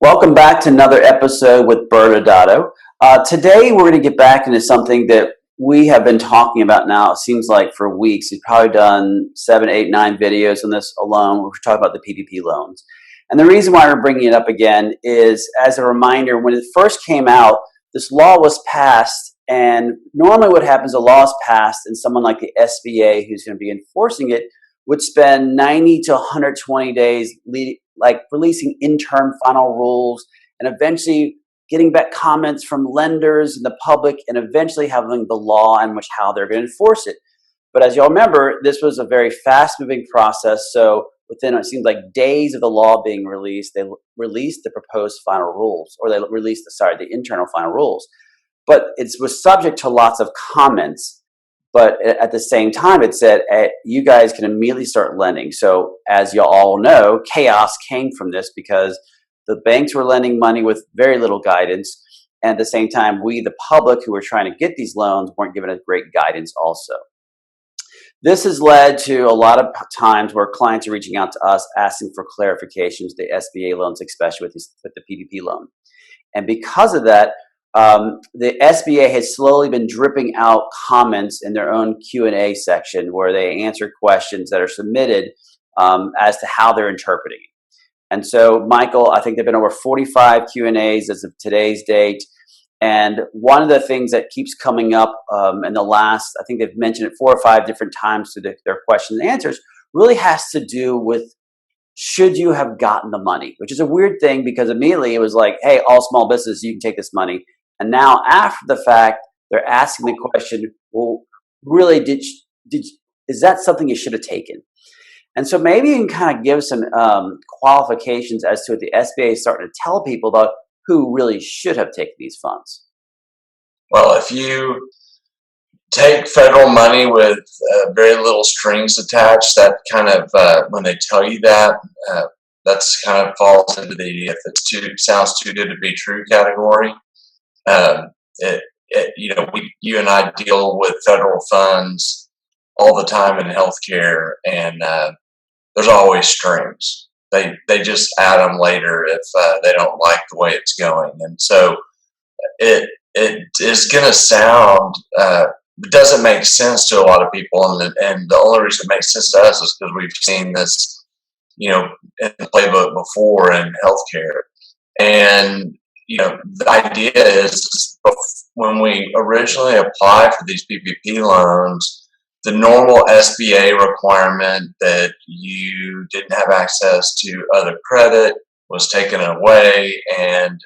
Welcome back to another episode with ByrdAdatto. Today we're going to get back into something that we have been talking about now, it seems like for weeks. We've probably done 7, 8, 9 videos on this alone. We're talking about the PPP loans. And the reason why we're bringing it up again is as a reminder, when it first came out, this law was passed, and normally what happens, a law is passed and someone like the SBA who's going to be enforcing it would spend 90 to 120 days releasing interim final rules and eventually getting back comments from lenders and the public and eventually having the law and how they're going to enforce it. But as y'all remember, this was a very fast moving process. So within, it seems like days of the law being released, they released the proposed final rules, or they released the internal final rules. But it was subject to lots of comments. But at the same time, it said, you guys can immediately start lending. So as you all know, chaos came from this because the banks were lending money with very little guidance. And at the same time, we, the public who were trying to get these loans, weren't given a great guidance also. This has led to a lot of times where clients are reaching out to us asking for clarifications, the SBA loans, especially with the PPP loan. And because of that, the SBA has slowly been dripping out comments in their own Q&A section where they answer questions that are submitted as to how they're interpreting it. And so, Michael, I think there have been over 45 Q&As as of today's date. And one of the things that keeps coming up in the last, I think they've mentioned it 4 or 5 different times through their questions and answers, really has to do with should you have gotten the money, which is a weird thing because immediately it was like, hey, all small businesses, you can take this money. And now after the fact, they're asking the question, well, really, is that something you should have taken? And so maybe you can kind of give some qualifications as to what the SBA is starting to tell people about who really should have taken these funds. Well, if you take federal money with very little strings attached, that kind of, when they tell you that, that's kind of falls into the if it's sounds too good to be true category. You and I deal with federal funds all the time in healthcare, and there's always strings. They just add them later if they don't like the way it's going, and so it is going to sound. It doesn't make sense to a lot of people, and the only reason it makes sense to us is because we've seen this, in the playbook before in healthcare, and the idea is when we originally applied for these PPP loans, the normal SBA requirement that you didn't have access to other credit was taken away, and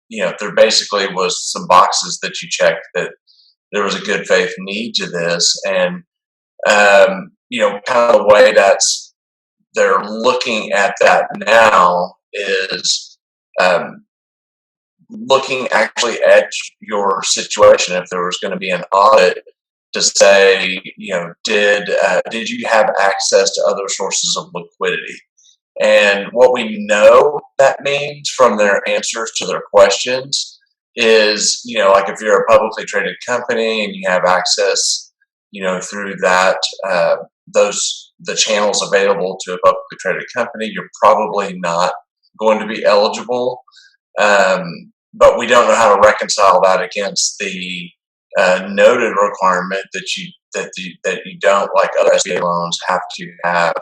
there basically was some boxes that you checked that there was a good faith need to this, and kind of the way they're looking at that now is looking actually at your situation. If there was going to be an audit to say, did you have access to other sources of liquidity? And what we know that means from their answers to their questions is, like if you're a publicly traded company and you have access, through that, the channels available to a publicly traded company, you're probably not going to be eligible. But we don't know how to reconcile that against the noted requirement that you don't, like other SBA loans, have to have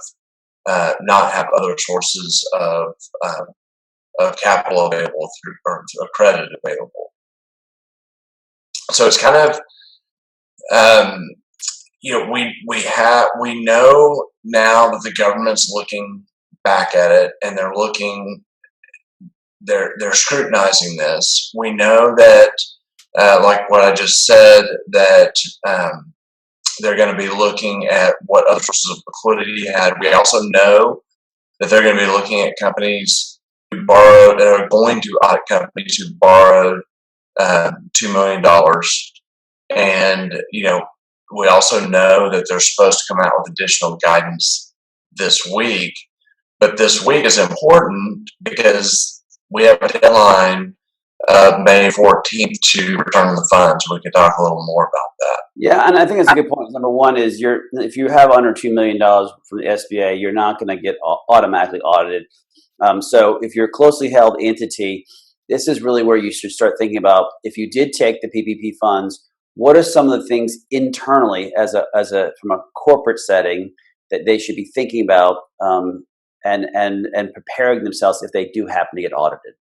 not have other sources of capital available through or credit available. So it's kind of we know now that the government's looking back at it, and they're scrutinizing this. We know that, like what I just said, that they're going to be looking at what other sources of liquidity you had. We also know that they're going to be looking at companies who borrowed, and are going to audit companies who borrowed $2 million. And, we also know that they're supposed to come out with additional guidance this week. But this week is important because we have a deadline of May 14th to return the funds. We can talk a little more about that. Yeah, and I think that's a good point. Number one is if you have under $2 million from the SBA, you're not going to get automatically audited. So if you're a closely held entity, this is really where you should start thinking about, if you did take the PPP funds, what are some of the things internally as a from a corporate setting that they should be thinking about, and preparing themselves if they do happen to get audited?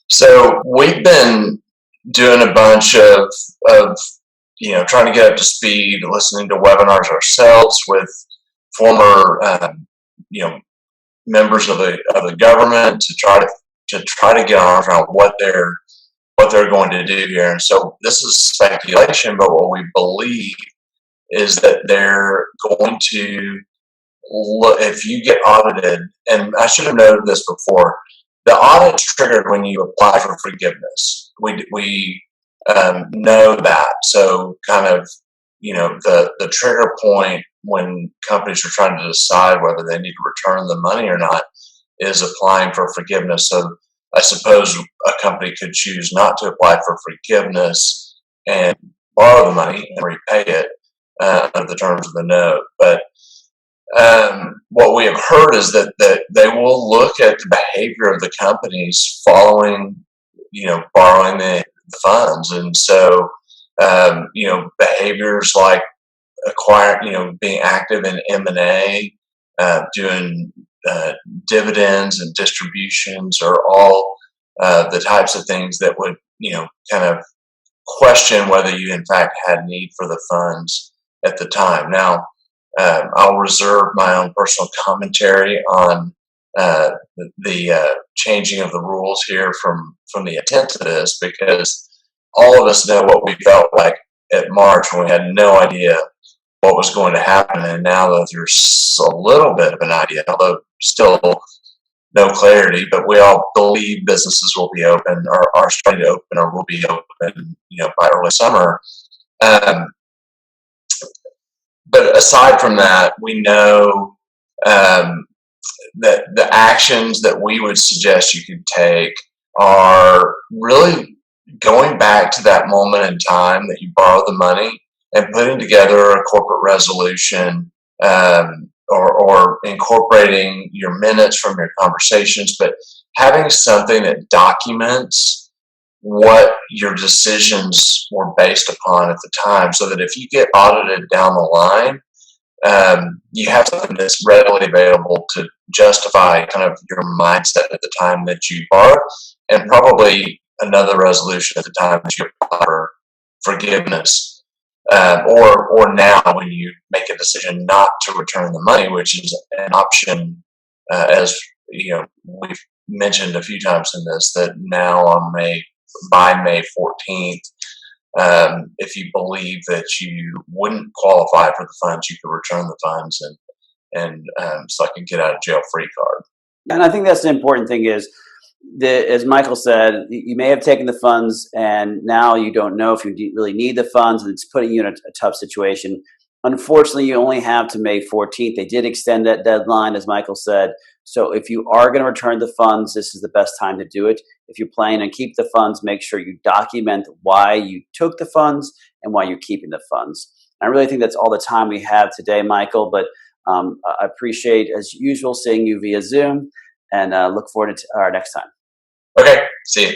So we've been doing a bunch of trying to get up to speed, listening to webinars ourselves with former members of the government to try to get our arms around what they're going to do here. And so this is speculation, but what we believe is that they're going to look, if you get audited, and I should have noted this before, the audit's triggered when you apply for forgiveness. We know that. So kind of, the trigger point when companies are trying to decide whether they need to return the money or not is applying for forgiveness. So I suppose a company could choose not to apply for forgiveness and borrow the money and repay it under the terms of the note. But what we have heard is that they will look at the behavior of the companies following, borrowing the funds. And so, behaviors like being active in M&A, doing dividends and distributions are all the types of things that would, kind of question whether you in fact had need for the funds at the time. Now, I'll reserve my own personal commentary on the changing of the rules here from the intent of this, because all of us know what we felt like at March when we had no idea what was going to happen, and now that there's a little bit of an idea, although still no clarity, but we all believe businesses will be open or are starting to open or will be open, by early summer. But aside from that, we know that the actions that we would suggest you could take are really going back to that moment in time that you borrowed the money and putting together a corporate resolution, or incorporating your minutes from your conversations, but having something that documents what your decisions were based upon at the time, so that if you get audited down the line, you have something that's readily available to justify kind of your mindset at the time that you borrowed, and probably another resolution at the time that you apply for forgiveness, or now when you make a decision not to return the money, which is an option, as we've mentioned a few times in this, that now by May 14th, if you believe that you wouldn't qualify for the funds, you could return the funds, and so I can get out of jail free card. And I think that's the important thing is, as Michael said, you may have taken the funds and now you don't know if you really need the funds, and it's putting you in a tough situation. Unfortunately, you only have to May 14th. They did extend that deadline, as Michael said. So if you are going to return the funds, this is the best time to do it. If you're planning to keep the funds, make sure you document why you took the funds and why you're keeping the funds. I really think that's all the time we have today, Michael, but I appreciate, as usual, seeing you via Zoom, and look forward to our next time. Okay, see you.